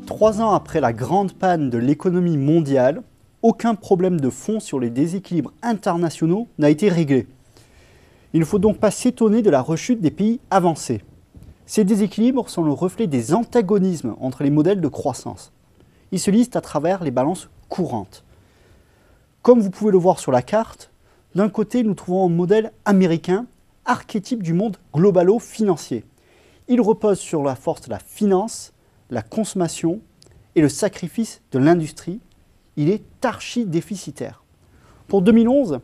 3 ans après la grande panne de l'économie mondiale, aucun problème de fond sur les déséquilibres internationaux n'a été réglé. Il ne faut donc pas s'étonner de la rechute des pays avancés. Ces déséquilibres sont le reflet des antagonismes entre les modèles de croissance. Ils se lisent à travers les balances courantes. Comme vous pouvez le voir sur la carte, d'un côté nous trouvons un modèle américain, archétype du monde globalo-financier. Il repose sur la force de la finance, la consommation et le sacrifice de l'industrie. Il est archi-déficitaire. Pour 2011,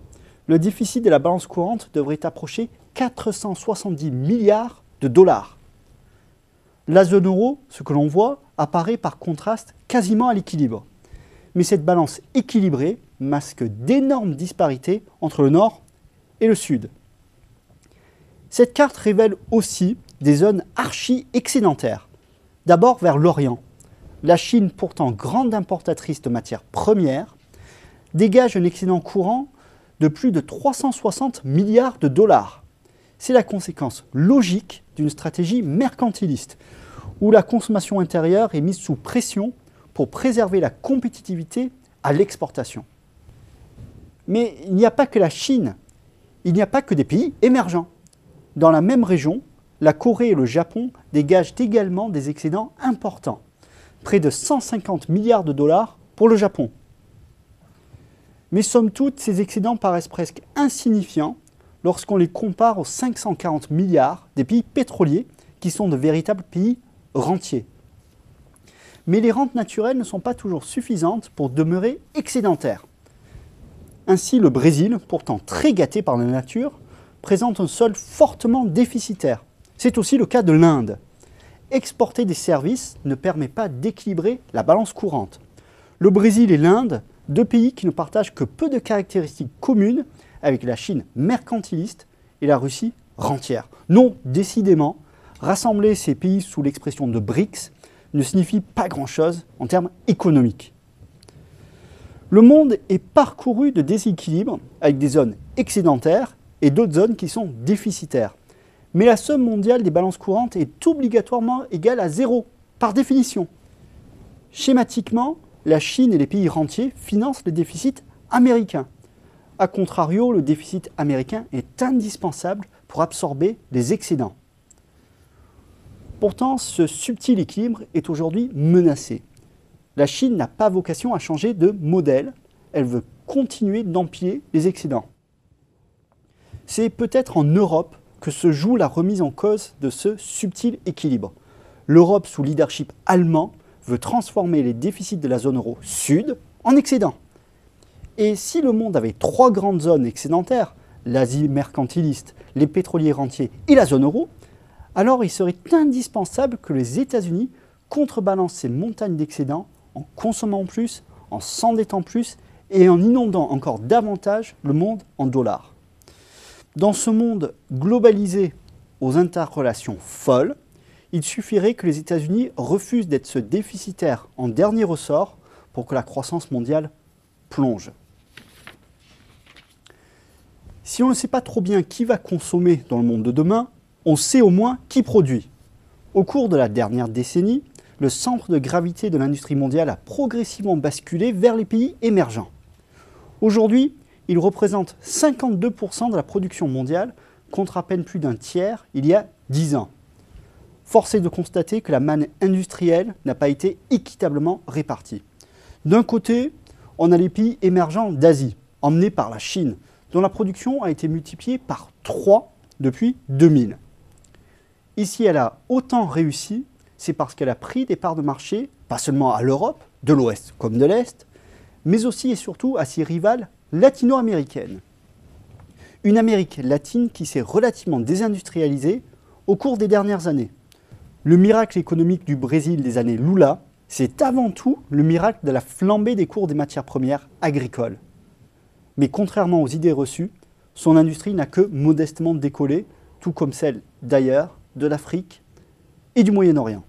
le déficit de la balance courante devrait approcher 470 milliards de dollars. La zone euro, ce que l'on voit, apparaît par contraste quasiment à l'équilibre. Mais cette balance équilibrée masque d'énormes disparités entre le nord et le sud. Cette carte révèle aussi des zones archi-excédentaires. D'abord vers l'Orient. La Chine, pourtant grande importatrice de matières premières, dégage un excédent courant de plus de 360 milliards de dollars. C'est la conséquence logique d'une stratégie mercantiliste, où la consommation intérieure est mise sous pression pour préserver la compétitivité à l'exportation. Mais il n'y a pas que la Chine, il n'y a pas que des pays émergents. Dans la même région, la Corée et le Japon dégagent également des excédents importants, près de 150 milliards de dollars pour le Japon. Mais somme toute, ces excédents paraissent presque insignifiants lorsqu'on les compare aux 540 milliards des pays pétroliers qui sont de véritables pays rentiers. Mais les rentes naturelles ne sont pas toujours suffisantes pour demeurer excédentaires. Ainsi, le Brésil, pourtant très gâté par la nature, présente un sol fortement déficitaire. C'est aussi le cas de l'Inde. Exporter des services ne permet pas d'équilibrer la balance courante. Le Brésil et l'Inde, deux pays qui ne partagent que peu de caractéristiques communes avec la Chine mercantiliste et la Russie rentière. Non, décidément, rassembler ces pays sous l'expression de BRICS ne signifie pas grand-chose en termes économiques. Le monde est parcouru de déséquilibres avec des zones excédentaires et d'autres zones qui sont déficitaires. Mais la somme mondiale des balances courantes est obligatoirement égale à 0, par définition. Schématiquement, la Chine et les pays rentiers financent le déficit américain. A contrario, le déficit américain est indispensable pour absorber les excédents. Pourtant, ce subtil équilibre est aujourd'hui menacé. La Chine n'a pas vocation à changer de modèle, elle veut continuer d'empiler les excédents. C'est peut-être en Europe que se joue la remise en cause de ce subtil équilibre. L'Europe, sous leadership allemand, veut transformer les déficits de la zone euro sud en excédents. Et si le monde avait 3 grandes zones excédentaires, l'Asie mercantiliste, les pétroliers rentiers et la zone euro, alors il serait indispensable que les États-Unis contrebalancent ces montagnes d'excédents en consommant plus, en s'endettant plus et en inondant encore davantage le monde en dollars. Dans ce monde globalisé aux interrelations folles, il suffirait que les États-Unis refusent d'être ce déficitaire en dernier ressort pour que la croissance mondiale plonge. Si on ne sait pas trop bien qui va consommer dans le monde de demain, on sait au moins qui produit. Au cours de la dernière décennie, le centre de gravité de l'industrie mondiale a progressivement basculé vers les pays émergents. Aujourd'hui, il représente 52% de la production mondiale, contre à peine plus d'un tiers il y a 10 ans. Force est de constater que la manne industrielle n'a pas été équitablement répartie. D'un côté, on a les pays émergents d'Asie, emmenés par la Chine, dont la production a été multipliée par 3 depuis 2000. Ici, elle a autant réussi, c'est parce qu'elle a pris des parts de marché, pas seulement à l'Europe, de l'Ouest comme de l'Est, mais aussi et surtout à ses rivales latino-américaines. Une Amérique latine qui s'est relativement désindustrialisée au cours des dernières années. Le miracle économique du Brésil des années Lula, c'est avant tout le miracle de la flambée des cours des matières premières agricoles. Mais contrairement aux idées reçues, son industrie n'a que modestement décollé, tout comme celle d'ailleurs, de l'Afrique et du Moyen-Orient.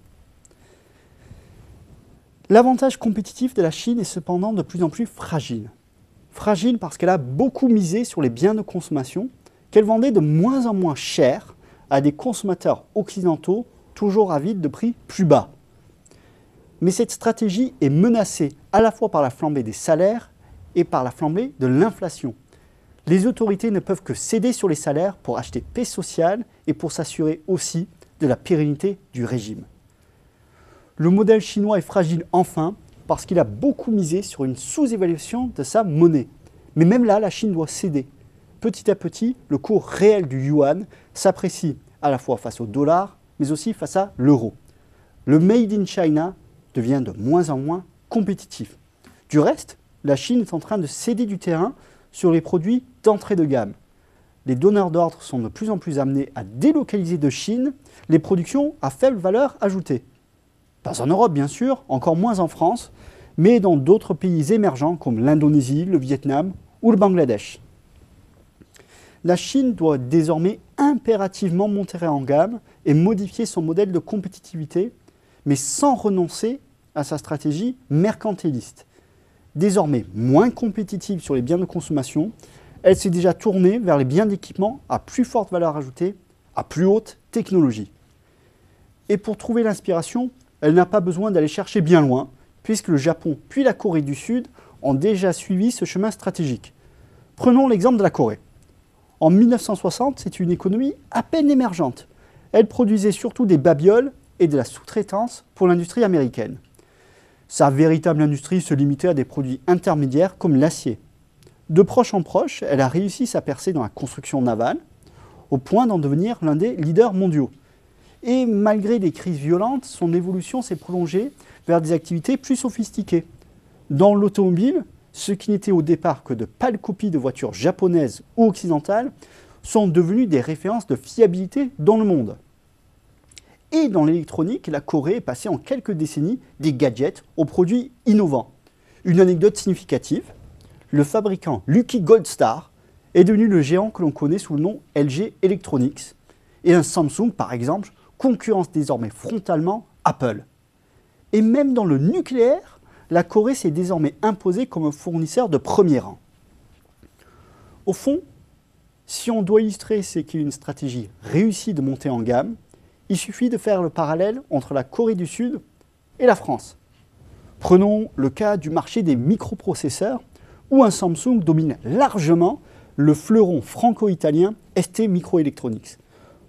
L'avantage compétitif de la Chine est cependant de plus en plus fragile. Fragile parce qu'elle a beaucoup misé sur les biens de consommation qu'elle vendait de moins en moins cher à des consommateurs occidentaux toujours avides de prix plus bas. Mais cette stratégie est menacée à la fois par la flambée des salaires et par la flambée de l'inflation. Les autorités ne peuvent que céder sur les salaires pour acheter paix sociale et pour s'assurer aussi de la pérennité du régime. Le modèle chinois est fragile enfin parce qu'il a beaucoup misé sur une sous-évaluation de sa monnaie. Mais même là, la Chine doit céder. Petit à petit, le cours réel du yuan s'apprécie à la fois face au dollar, mais aussi face à l'euro. Le Made in China devient de moins en moins compétitif. Du reste, la Chine est en train de céder du terrain sur les produits d'entrée de gamme. Les donneurs d'ordre sont de plus en plus amenés à délocaliser de Chine les productions à faible valeur ajoutée. Pas en Europe bien sûr, encore moins en France, mais dans d'autres pays émergents comme l'Indonésie, le Vietnam ou le Bangladesh. La Chine doit désormais impérativement monter en gamme et modifier son modèle de compétitivité, mais sans renoncer à sa stratégie mercantiliste. Désormais moins compétitive sur les biens de consommation, elle s'est déjà tournée vers les biens d'équipement à plus forte valeur ajoutée, à plus haute technologie. Et pour trouver l'inspiration, elle n'a pas besoin d'aller chercher bien loin, puisque le Japon puis la Corée du Sud ont déjà suivi ce chemin stratégique. Prenons l'exemple de la Corée. En 1960, c'est une économie à peine émergente. Elle produisait surtout des babioles et de la sous-traitance pour l'industrie américaine. Sa véritable industrie se limitait à des produits intermédiaires comme l'acier. De proche en proche, elle a réussi sa percée dans la construction navale, au point d'en devenir l'un des leaders mondiaux. Et malgré des crises violentes, son évolution s'est prolongée vers des activités plus sophistiquées. Dans l'automobile, ce qui n'était au départ que de pâles copies de voitures japonaises ou occidentales sont devenus des références de fiabilité dans le monde. Et dans l'électronique, la Corée est passée en quelques décennies des gadgets aux produits innovants. Une anecdote significative, le fabricant Lucky Goldstar est devenu le géant que l'on connaît sous le nom LG Electronics. Et un Samsung, par exemple, concurrence désormais frontalement Apple. Et même dans le nucléaire, la Corée s'est désormais imposée comme un fournisseur de premier rang. Au fond, si on doit illustrer ce qu'est une stratégie réussie de monter en gamme, il suffit de faire le parallèle entre la Corée du Sud et la France. Prenons le cas du marché des microprocesseurs, où un Samsung domine largement le fleuron franco-italien ST Microelectronics.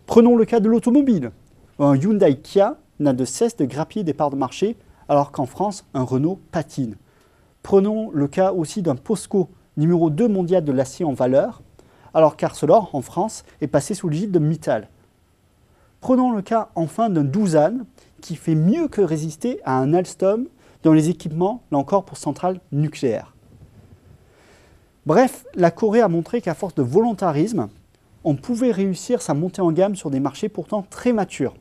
Prenons le cas de l'automobile. Un Hyundai Kia n'a de cesse de grappiller des parts de marché, alors qu'en France, un Renault patine. Prenons le cas aussi d'un POSCO, numéro 2 mondial de l'acier en valeur, alors qu'Arcelor, en France, est passé sous l'égide de Mittal. Prenons le cas enfin d'un Doosan, qui fait mieux que résister à un Alstom dans les équipements, là encore pour centrales nucléaires. Bref, la Corée a montré qu'à force de volontarisme, on pouvait réussir sa montée en gamme sur des marchés pourtant très matures.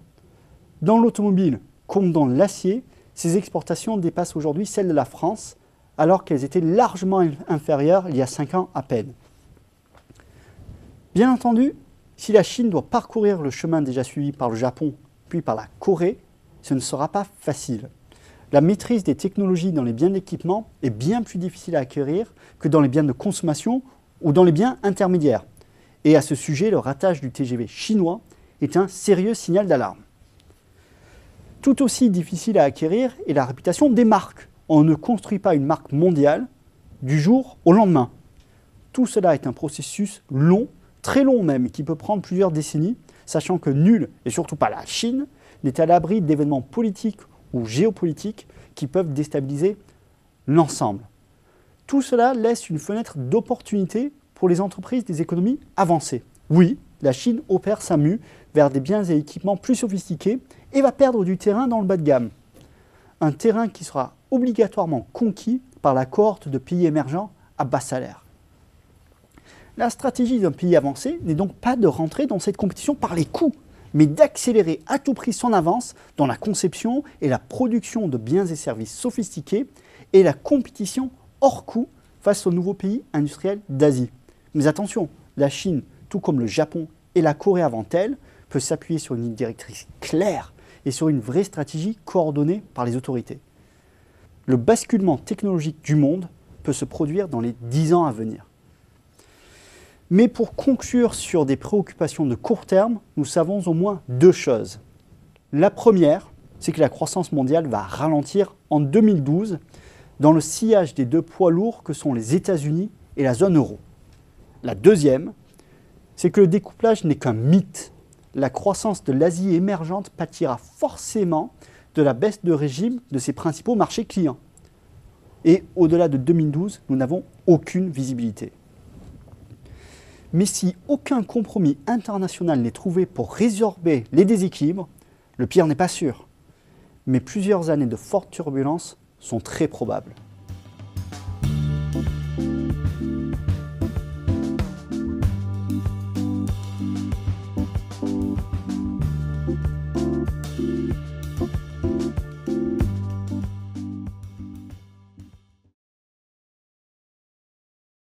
Dans l'automobile, comme dans l'acier, ces exportations dépassent aujourd'hui celles de la France, alors qu'elles étaient largement inférieures il y a 5 ans à peine. Bien entendu, si la Chine doit parcourir le chemin déjà suivi par le Japon, puis par la Corée, ce ne sera pas facile. La maîtrise des technologies dans les biens d'équipement est bien plus difficile à acquérir que dans les biens de consommation ou dans les biens intermédiaires. Et à ce sujet, le ratage du TGV chinois est un sérieux signal d'alarme. Tout aussi difficile à acquérir est la réputation des marques. On ne construit pas une marque mondiale du jour au lendemain. Tout cela est un processus long, très long même, qui peut prendre plusieurs décennies, sachant que nul, et surtout pas la Chine, n'est à l'abri d'événements politiques ou géopolitiques qui peuvent déstabiliser l'ensemble. Tout cela laisse une fenêtre d'opportunité pour les entreprises des économies avancées. Oui, la Chine opère sa mue vers des biens et équipements plus sophistiqués et va perdre du terrain dans le bas de gamme. Un terrain qui sera obligatoirement conquis par la cohorte de pays émergents à bas salaire. La stratégie d'un pays avancé n'est donc pas de rentrer dans cette compétition par les coûts, mais d'accélérer à tout prix son avance dans la conception et la production de biens et services sophistiqués et la compétition hors coût face aux nouveaux pays industriels d'Asie. Mais attention, la Chine, tout comme le Japon et la Corée avant elle, peut s'appuyer sur une ligne directrice claire et sur une vraie stratégie coordonnée par les autorités. le basculement technologique du monde peut se produire dans les 10 ans à venir. Mais pour conclure sur des préoccupations de court terme, nous savons au moins 2 choses. La première, c'est que la croissance mondiale va ralentir en 2012 dans le sillage des 2 poids lourds que sont les États-Unis et la zone euro. La deuxième, c'est que le découplage n'est qu'un mythe. La croissance de l'Asie émergente pâtira forcément de la baisse de régime de ses principaux marchés clients. Et au-delà de 2012, nous n'avons aucune visibilité. Mais si aucun compromis international n'est trouvé pour résorber les déséquilibres, le pire n'est pas sûr. Mais plusieurs années de fortes turbulences sont très probables.